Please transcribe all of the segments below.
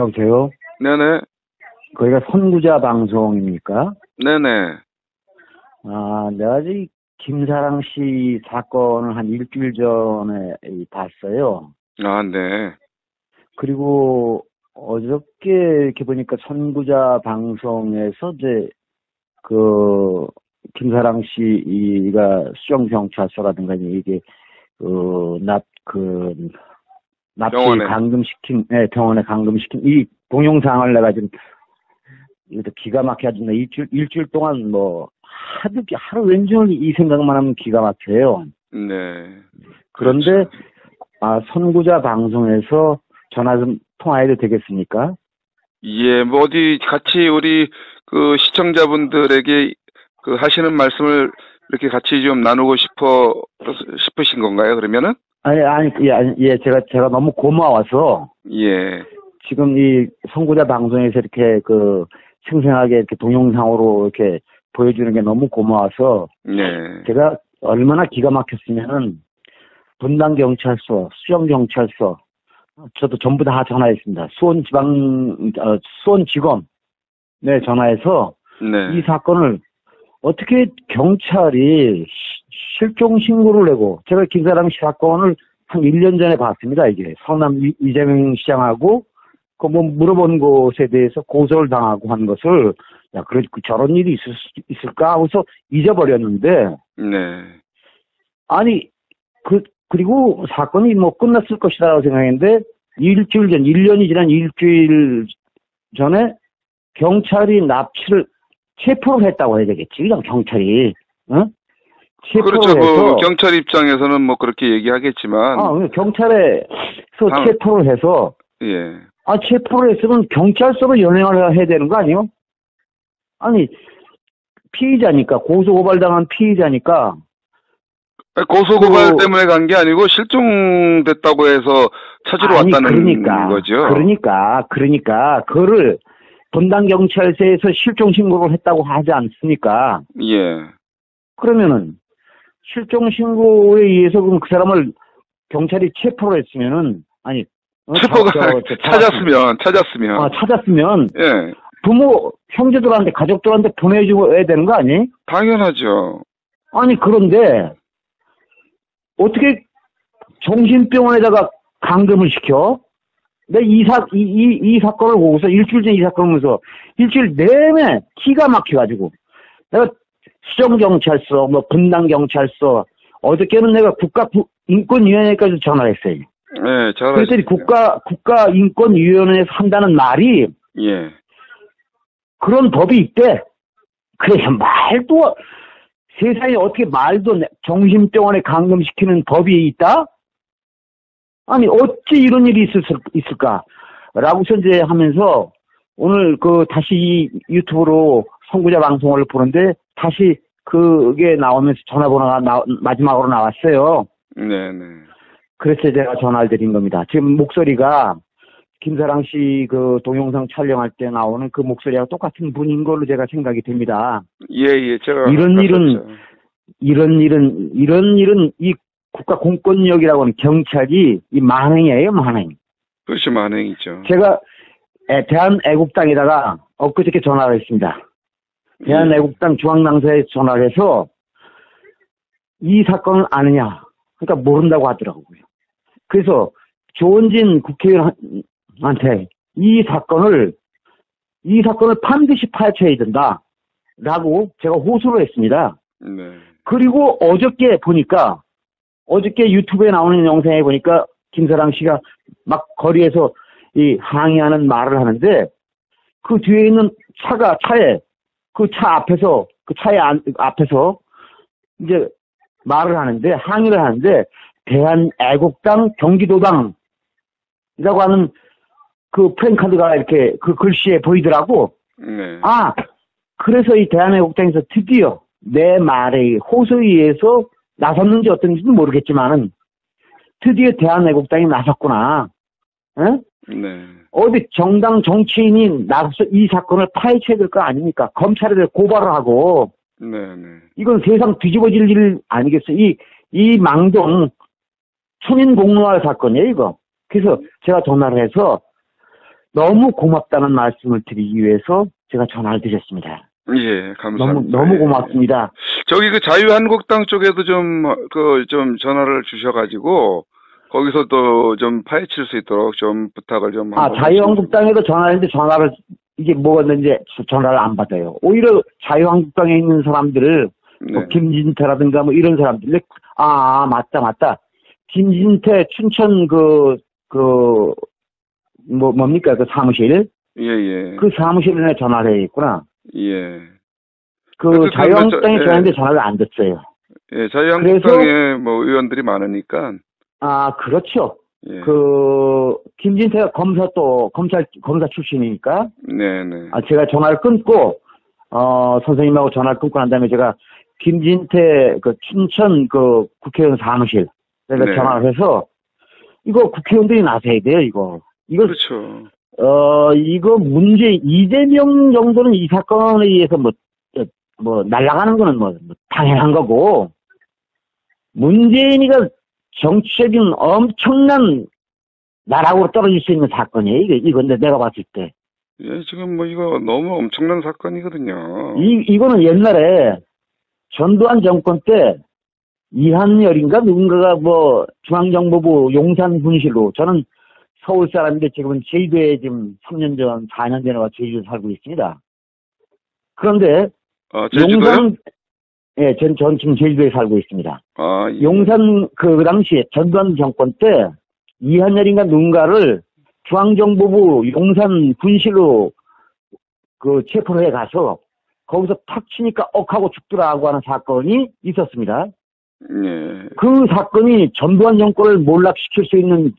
여보세요? 네네. 거기가 선구자 방송입니까? 네네. 아, 내가 이 김사랑 씨 사건을 한 일주일 전에 봤어요. 아, 네. 그리고 어저께 이렇게 보니까 선구자 방송에서 이제 그 김사랑 씨가 수정경찰서라든가 이게 납치 병원에. 감금시킨, 네, 병원에 감금시킨 이 동영상을 내가 지금 이것도 기가 막히게 아주 일주일 동안 뭐 하루 왼종일 이 생각만 하면 기가 막혀요. 네. 그런데 그렇죠. 선구자 방송에서 전화 좀 통화해도 되겠습니까? 예, 뭐 어디 같이 우리 그 시청자분들에게 그 하시는 말씀을 이렇게 같이 좀 나누고 싶으신 건가요, 그러면은? 아니, 제가 너무 고마워서 예. 지금 이 선구자 방송에서 이렇게 생생하게 이렇게 동영상으로 이렇게 보여주는 게 너무 고마워서 네. 제가 얼마나 기가 막혔으면은 분당경찰서, 수영경찰서, 저도 전부 다 전화했습니다. 수원지검, 네, 전화해서 네. 이 사건을 어떻게 경찰이 실종 신고를 내고, 제가 김사랑 씨 사건을 한 1년 전에 봤습니다, 이게. 성남 이재명 시장하고, 물어본 곳에 대해서 고소를 당하고 한 것을, 야, 저런 일이 있을까 하고서 잊어버렸는데, 네. 아니, 그리고 사건이 뭐 끝났을 것이라고 생각했는데, 1년이 지난 일주일 전에 경찰이 납치를 체포를 했다고 해야 되겠지. 그냥 경찰이, 어? 체포를 그렇죠. 해서. 경찰 입장에서는 뭐 그렇게 얘기하겠지만. 경찰에서 체포를 해서. 예. 체포를 했으면 경찰서로 연행을 해야 되는 거 아니에요? 아니, 피의자니까, 고소고발당한 피의자니까. 고소고발 때문에 간 게 아니고 실종됐다고 해서 찾으러 왔다는 거죠. 그러니까 그거를 분당경찰서에서 실종신고를 했다고 하지 않습니까? 예. 그러면은 실종신고에 의해서 그럼 그 사람을 경찰이 체포를 했으면은 체포가 찾았으면 예. 부모 형제들한테 가족들한테 보내줘야 되는 거 아니? 당연하죠. 아니 그런데 어떻게 정신병원에다가 감금을 시켜? 내가 이 사건을 보고서 일주일 전에 이 사건을 보면서 일주일 내내 기가 막혀가지고 내가 수정경찰서, 분당경찰서, 어저께는 내가 국가인권위원회까지 전화를 했어요. 네, 그랬더니 국가인권위원회에서 한다는 말이 예. 그런 법이 있대. 그래서 말도 세상에 어떻게 말도 정신병원에 감금시키는 법이 있다? 아니 어찌 이런 일이 있을까? 라고서 이제 하면서 오늘 다시 이 유튜브로 선구자 방송을 보는데 다시 그게 나오면서 전화번호가 마지막으로 나왔어요. 네네. 그래서 제가 전화를 드린 겁니다. 지금 목소리가 김사랑 씨 동영상 촬영할 때 나오는 그 목소리하고 똑같은 분인 걸로 제가 생각이 됩니다. 예, 제가 이런 일은 이 국가 공권력이라고 하는 경찰이 이 만행이에요, 만행. 그렇지, 만행이죠. 제가 대한애국당에다가 엊그저께 전화를 했습니다. 대한애국당 중앙당사에 전화를 해서 이 사건을 아느냐? 그러니까 모른다고 하더라고요. 그래서 조원진 국회의원한테 이 사건을 반드시 파헤쳐야 된다라고 제가 호소를 했습니다. 네. 그리고 어저께 유튜브에 나오는 영상에 보니까 김사랑 씨가 막 거리에서 이 항의하는 말을 하는데 그 뒤에 있는 차에 앞에서 이제 말을 하는데 항의를 하는데 대한애국당 경기도당이라고 하는 그 프랭카드가 이렇게 그 글씨에 보이더라고. 네. 그래서 이 대한애국당에서 드디어 내 말에 호소에 의해서 나섰는지 어떤지는 모르겠지만은 드디어 대한애국당이 나섰구나. 응? 네. 어디 정당 정치인이 나서서 이 사건을 파헤쳐야 될 거 아닙니까? 검찰에 고발을 하고. 네. 이건 세상 뒤집어질 일 아니겠어요? 이 망동 천인공노할 사건이에요, 이거. 그래서 제가 전화를 해서 너무 고맙다는 말씀을 드리기 위해서 제가 전화를 드렸습니다. 예, 감사합니다. 너무 예. 고맙습니다. 저기 그 자유한국당 쪽에도 좀 전화를 주셔가지고, 거기서도 좀 파헤칠 수 있도록 좀 부탁을 좀 한번 자유한국당에도 전화했는데 전화를, 이게 뭐였는지 전화를 안 받아요. 오히려 자유한국당에 있는 사람들을, 네. 김진태라든가 뭐 이런 사람들, 맞다. 김진태 춘천 뭡니까, 그 사무실? 예. 그 사무실에 전화를 해야겠구나. 예. 자유한국당에 전화했는데 전화를 안 됐어요. 예, 자유한국당에 뭐 의원들이 많으니까. 그렇죠. 예. 김진태가 검사 출신이니까. 네네. 제가 전화를 끊고, 선생님하고 전화를 끊고 난 다음에 제가 김진태 춘천 국회의원 사무실, 제가 네. 전화를 해서, 이거 국회의원들이 나서야 돼요, 이거. 그렇죠. 이거 이재명 정도는 이 사건에 의해서 날아가는 거는 당연한 거고, 문재인이가 정치적인 엄청난 나락으로 떨어질 수 있는 사건이에요, 이건데, 내가 봤을 때. 예, 지금 이거 너무 엄청난 사건이거든요. 이거는 옛날에 전두환 정권 때 이한열인가 누군가가 중앙정보부 용산 분실로, 저는 서울 사람인데 지금은 제주도에 지금 3년 전, 4년 전에 와 제주도에 살고 있습니다. 그런데 제주도요? 예, 전 지금 제주도에 살고 있습니다. 예. 용산 그 당시에 전두환 정권 때 이한열인가 누군가를 중앙정보부 용산 분실로 체포를 해 가서 거기서 탁 치니까 하고 죽더라고 하는 사건이 있었습니다. 예. 그 사건이 전두환 정권을 몰락시킬 수 있는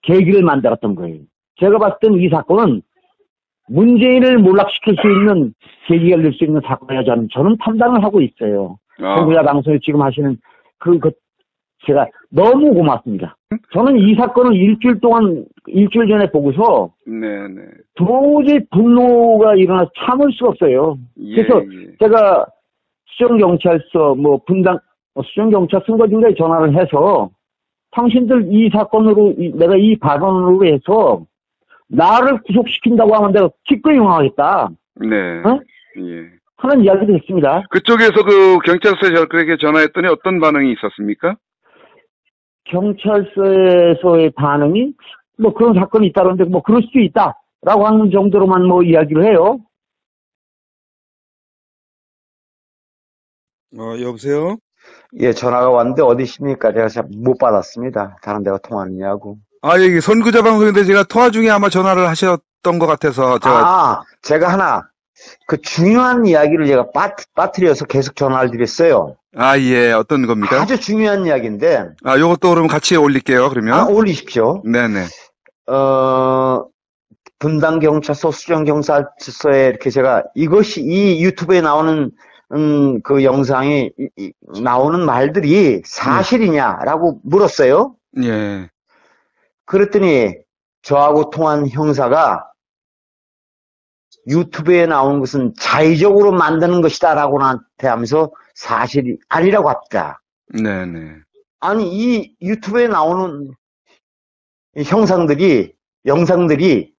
계기를 만들었던 거예요. 제가 봤을 때는 이 사건은 문재인을 몰락시킬 수 있는 계기가 될 수 있는 사건이라 저는 판단을 하고 있어요. 정부야 방송에 지금 하시는 제가 너무 고맙습니다. 저는 이 사건을 일주일 전에 보고서 네네. 도저히 분노가 일어나서 참을 수가 없어요. 그래서 제가 수정경찰서 수정경찰 선거중에 전화를 해서 당신들 이 사건으로 내가 이 발언으로 해서 나를 구속시킨다고 하면 내가 기꺼이 응하겠다. 네. 예. 하는 이야기도 했습니다. 그쪽에서 경찰서에 그렇게 전화했더니 어떤 반응이 있었습니까? 경찰서에서의 반응이 그런 사건이 있다는데 그럴 수도 있다라고 하는 정도로만 이야기를 해요. 여보세요? 예, 전화가 왔는데 어디십니까? 제가 잘 못 받았습니다. 다른 데가 통화하느냐고. 여기 선구자 방송인데 제가 통화 중에 아마 전화를 하셨던 것 같아서 제가 하나 중요한 이야기를 제가 빠뜨려서 계속 전화를 드렸어요. 예, 어떤 겁니까? 아주 중요한 이야기인데. 요것도 그럼 같이 올릴게요, 그러면. 올리십시오. 네네. 분당경찰서, 수정경찰서에 이렇게 제가 이 유튜브에 나오는 그 영상이 나오는 말들이 사실이냐라고 물었어요. 예. 그랬더니 저하고 통한 형사가 유튜브에 나온 것은 자의적으로 만드는 것이다라고 나한테 하면서 사실이 아니라고 합니다. 네네. 아니, 이 유튜브에 나오는 영상들이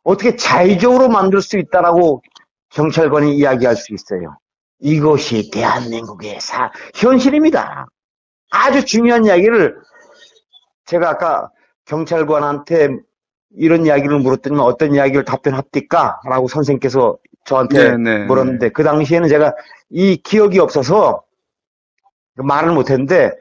어떻게 자의적으로 만들 수 있다라고 경찰관이 이야기할 수 있어요. 이것이 대한민국의 현실입니다. 아주 중요한 이야기를 제가 아까 경찰관한테 이런 이야기를 물었더니 어떤 이야기를 답변합니까? 라고 선생님께서 저한테 물었는데 그 당시에는 제가 이 기억이 없어서 말을 못했는데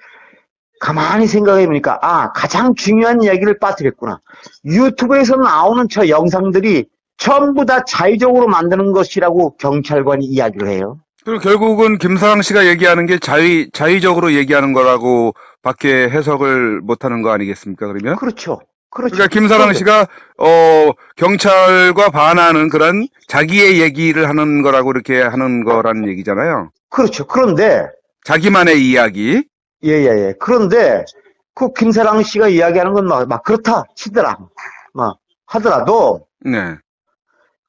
가만히 생각해보니까 가장 중요한 이야기를 빠뜨렸구나. 유튜브에서 나오는 저 영상들이 전부 다 자의적으로 만드는 것이라고 경찰관이 이야기를 해요. 그리고 결국은 김사랑 씨가 얘기하는 게 자의적으로 얘기하는 거라고 밖에 해석을 못하는 거 아니겠습니까, 그러면? 그렇죠. 그러니까 김사랑 씨가 경찰과 반하는 그런 자기의 얘기를 하는 거라고 이렇게 하는 거라는 얘기잖아요. 그렇죠. 그런데 자기만의 이야기. 예. 그런데 그 김사랑 씨가 이야기하는 건 막 그렇다 치더라. 하더라도 네.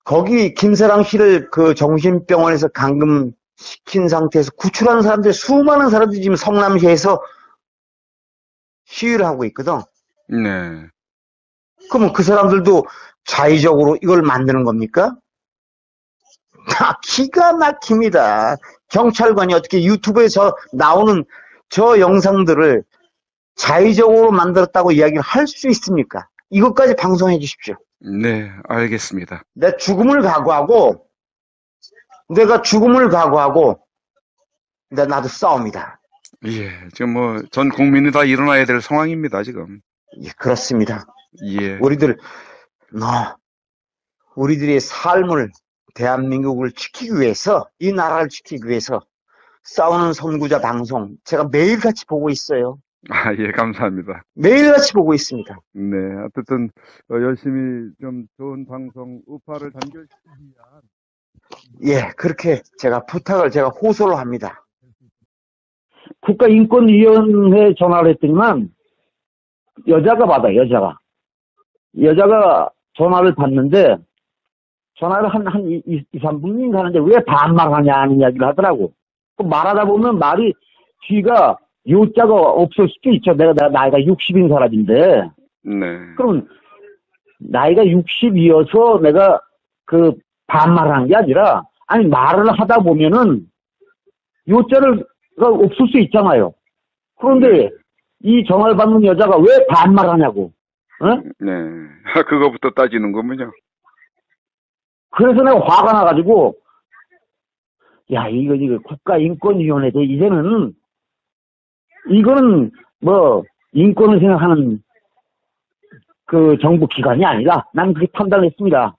거기 김사랑 씨를 그 정신병원에서 감금시킨 상태에서 구출하는 사람들, 수많은 사람들이 지금 성남시에서 시위를 하고 있거든. 네. 그러면 그 사람들도 자의적으로 이걸 만드는 겁니까? 기가 막힙니다. 경찰관이 어떻게 유튜브에서 나오는 저 영상들을 자의적으로 만들었다고 이야기를 할 수 있습니까? 이것까지 방송해 주십시오. 네, 알겠습니다. 내가 죽음을 각오하고 나도 싸웁니다. 예, 지금 뭐 전 국민이 다 일어나야 될 상황입니다, 지금. 예, 그렇습니다. 예. 우리들의 삶을, 대한민국을 지키기 위해서, 이 나라를 지키기 위해서 싸우는 선구자 방송 제가 매일같이 보고 있어요. 아, 예, 감사합니다. 매일같이 보고 있습니다. 네, 어쨌든 열심히 좀 좋은 방송 우파를 단결시키기 위한 예, 그렇게 제가 호소를 합니다. 국가인권위원회에 전화를 했더니만 여자가 받아요. 여자가 전화를 받는데 전화를 한 2-3분인가 하는데 왜 반말하냐는 이야기를 하더라고. 그 말하다 보면 말이 뒤가 요자가 없을 수도 있죠. 내가 나이가 60인 사람인데. 네. 그럼 나이가 60이어서 내가 그 반말하는 게 아니라 아니 말을 하다 보면은 요자가 없을 수 있잖아요. 그런데 이 전화를 받는 여자가 왜 반말하냐고. 어? 네. 그거부터 따지는 거군요. 그래서 내가 화가 나가지고 야 이거 국가인권위원회도 이제는 이거는 뭐 인권을 생각하는 그 정부 기관이 아니다. 난 그렇게 판단했습니다.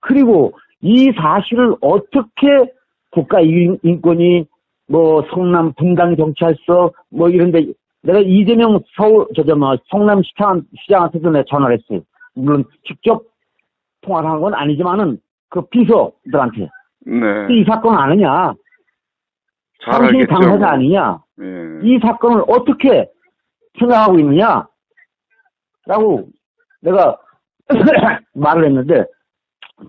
그리고 이 사실을 어떻게 국가인권위 뭐 성남 분당경찰서 뭐 이런데 내가 이재명 성남시장한테도 내가 전화를 했어요. 물론 직접 통화를 한 건 아니지만은 그 비서들한테 네. 이 사건 아느냐? 잘 당신이 알겠죠. 당사자 아니냐? 예. 이 사건을 어떻게 생각하고 있느냐? 라고 내가 말을 했는데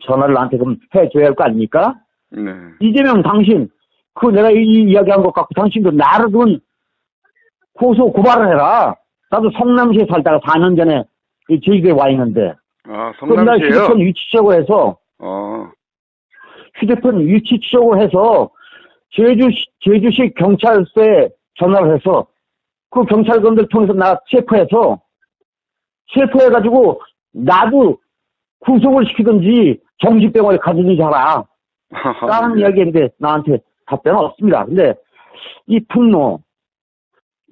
전화를 나한테 그럼 해줘야 할 거 아닙니까? 네. 이재명 당신 내가 이 이야기한 것 같고 당신도 나를 좀 고발을 해라. 나도 성남시에 살다가 4년 전에 이 제주도에 와 있는데 아, 그날 성남시에요? 휴대폰 위치 추적을 해서 휴대폰 위치 추적을 해서 제주시 경찰서에 전화를 해서 그 경찰관들 통해서 나 체포해가지고 나도 구속을 시키든지 정신병원에 가든지 하라. 라는 예. 이야기인데 나한테 답변은 없습니다. 근데 이 분노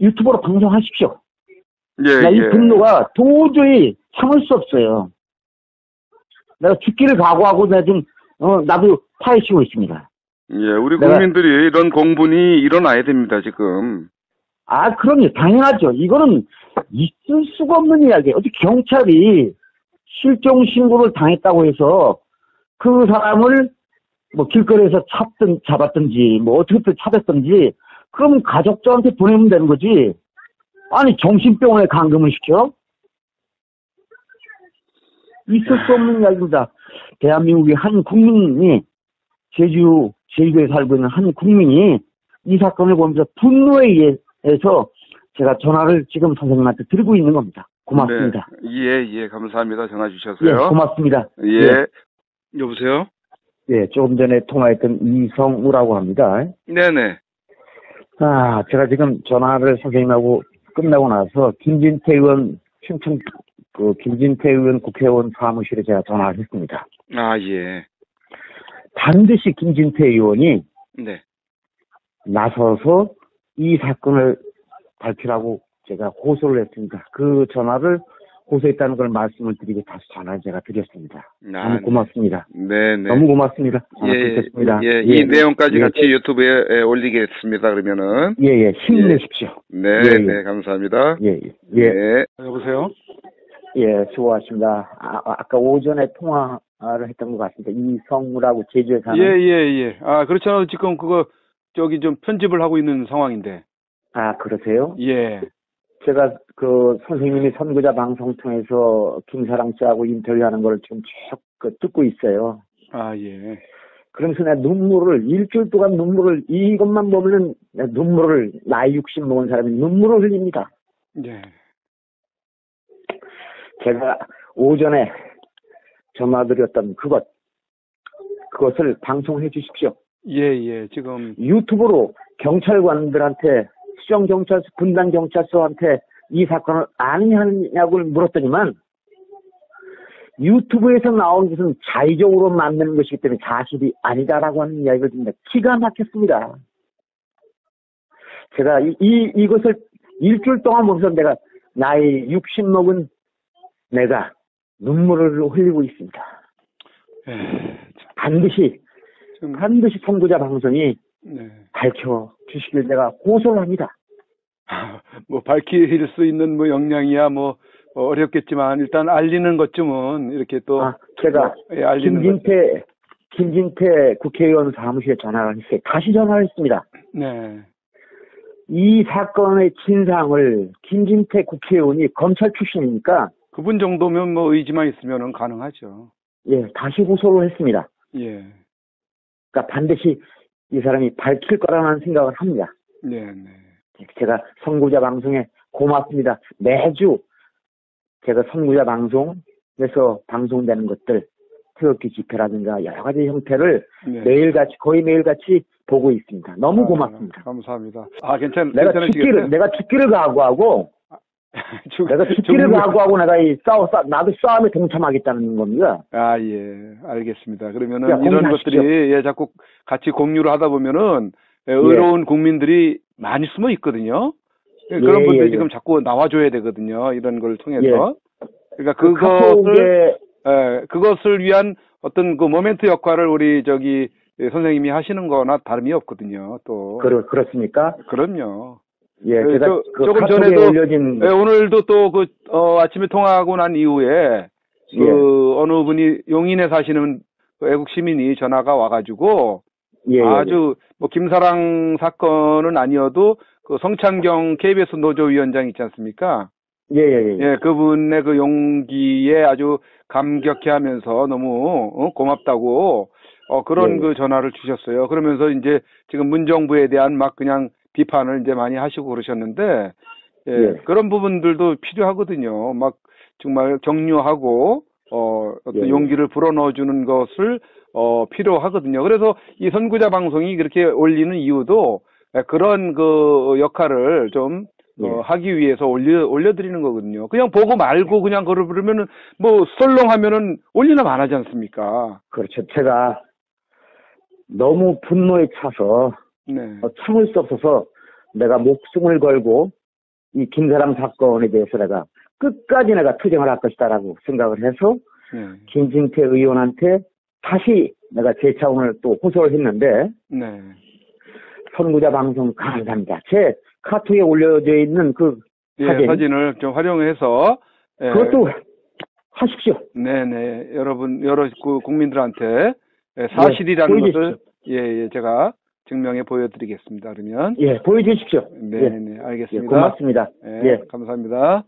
유튜브로 방송하십시오. 예, 이 예. 분노가 도저히 참을 수 없어요. 내가 죽기를 각오하고 나도 파헤치고 있습니다. 예, 우리 국민들이 이런 공분이 일어나야 됩니다, 지금. 아, 그럼요. 당연하죠. 이거는 있을 수가 없는 이야기예요. 어떻게 경찰이 실종 신고를 당했다고 해서 그 사람을 뭐 길거리에서 잡았든지 뭐 어떻게든 찾았든지 그럼 가족들한테 보내면 되는 거지. 아니 정신병원에 감금을 시켜? 있을 수 없는 이야기입니다. 대한민국의 한 국민이 제주도에 살고 있는 한 국민이 이 사건을 보면서 분노에 의해서 제가 전화를 지금 선생님한테 드리고 있는 겁니다. 고맙습니다. 네. 예, 감사합니다. 전화 주셔서요. 예, 고맙습니다. 예. 여보세요? 예, 조금 전에 통화했던 이성우라고 합니다. 네네. 아, 제가 지금 전화를 선생님하고 끝나고 나서 김진태 의원 국회의원 사무실에 제가 전화를 했습니다. 아, 예. 반드시 김진태 의원이 네. 나서서 이 사건을 밝히라고 제가 호소를 했습니다. 그 전화를 호소했다는 걸 말씀을 드리고 다시 전화를 제가 드렸습니다. 너무 고맙습니다. 네네. 너무 고맙습니다. 예, 듣겠습니다. 이 내용까지 같이 유튜브에 올리겠습니다. 그러면은. 예, 힘내십시오. 네, 감사합니다. 예. 여보세요? 예, 수고하십니다. 아까 오전에 통화를 했던 것 같습니다. 이성우라고 제주에 사는. 예. 아, 그렇잖아요. 지금 좀 편집을 하고 있는 상황인데. 아, 그러세요? 예. 제가 선생님이 선구자 방송 통해서 김사랑 씨하고 인터뷰하는 걸 지금 쭉 듣고 있어요. 아, 예. 그러면서 내가 일주일 동안 이것만 보면은 나이 60 먹은 사람이 눈물을 흘립니다. 예. 제가 오전에 전화드렸던 그것을 방송해 주십시오. 예. 지금 유튜브로 경찰관들한테 수정경찰서, 분당경찰서한테 이 사건을 아느냐고 물었더니만 유튜브에서 나온 것은 자의적으로 만드는 것이기 때문에 사실이 아니다라고 하는 이야기를 듣는데 기가 막혔습니다. 제가 이것을 일주일 동안 보면서 내가 나이 60 먹은 내가 눈물을 흘리고 있습니다. 반드시 선구자 방송이 네. 밝혀주시길 내가 고소를 합니다. 뭐 밝힐 수 있는 뭐 역량이야 뭐 어렵겠지만 일단 알리는 것쯤은 이렇게 또 제가 알리는 김진태 국회의원 사무실에 전화를 했어요. 다시 전화를 했습니다. 네. 이 사건의 진상을 김진태 국회의원이 검찰 출신이니까 그분 정도면 뭐 의지만 있으면은 가능하죠. 예, 다시 고소를 했습니다. 예. 그러니까 반드시 이 사람이 밝힐 거라는 생각을 합니다. 네. 제가 선구자 방송에 고맙습니다. 매주 제가 선구자 방송에서 방송되는 것들, 태극기 집회라든가 여러 가지 형태를 네. 거의 매일같이 보고 있습니다. 너무 고맙습니다. 감사합니다. 내가 죽기를 각오하고 나도 싸움에 동참하겠다는 겁니다. 예. 알겠습니다. 그러면은 이런 것들이 자꾸 같이 공유를 하다 보면은 의로운 국민들이 많이 숨어 있거든요. 그런 분들이 지금 자꾸 나와줘야 되거든요. 이런 걸 통해서. 그러니까 그것을 위한 어떤 그 모멘트 역할을 우리 선생님이 하시는 거나 다름이 없거든요. 또. 그렇습니까? 그럼요. 예, 제가 조금 전에도 오늘도 또 아침에 통화하고 난 이후에 어느 분이 용인에 사시는 애국 시민이 전화가 와가지고 아주 뭐 김사랑 사건은 아니어도 그 성창경 KBS 노조위원장 있지 않습니까? 예, 그분의 그 용기에 아주 감격해하면서 너무 고맙다고 그런 그 전화를 주셨어요. 그러면서 이제 지금 문정부에 대한 막 그냥 비판을 이제 많이 하시고 그러셨는데 그런 부분들도 필요하거든요. 막 정말 격려하고 어떤 용기를 불어넣어주는 것을 필요하거든요. 그래서 이 선구자 방송이 그렇게 올리는 이유도 그런 그 역할을 좀 하기 위해서 올려드리는 거거든요. 그냥 보고 말고 그냥 그러면은 뭐 썰렁하면은 올리나 안 하지 않습니까? 그렇죠. 제가 너무 분노에 차서 참을 수 없어서 내가 목숨을 걸고 이 김사랑 사건에 대해서 내가 끝까지 내가 투쟁을 할 것이다라고 생각을 해서 김진태 의원한테 다시 내가 재차원을 또 호소를 했는데 선구자 방송 감사합니다. 제 카톡에 올려져 있는 그 사진을 좀 활용해서 그것도 하십시오. 여러 국민들한테 사실이라는 것을 제가 증명해 보여드리겠습니다. 그러면 보여주십시오. 알겠습니다. 고맙습니다. 감사합니다.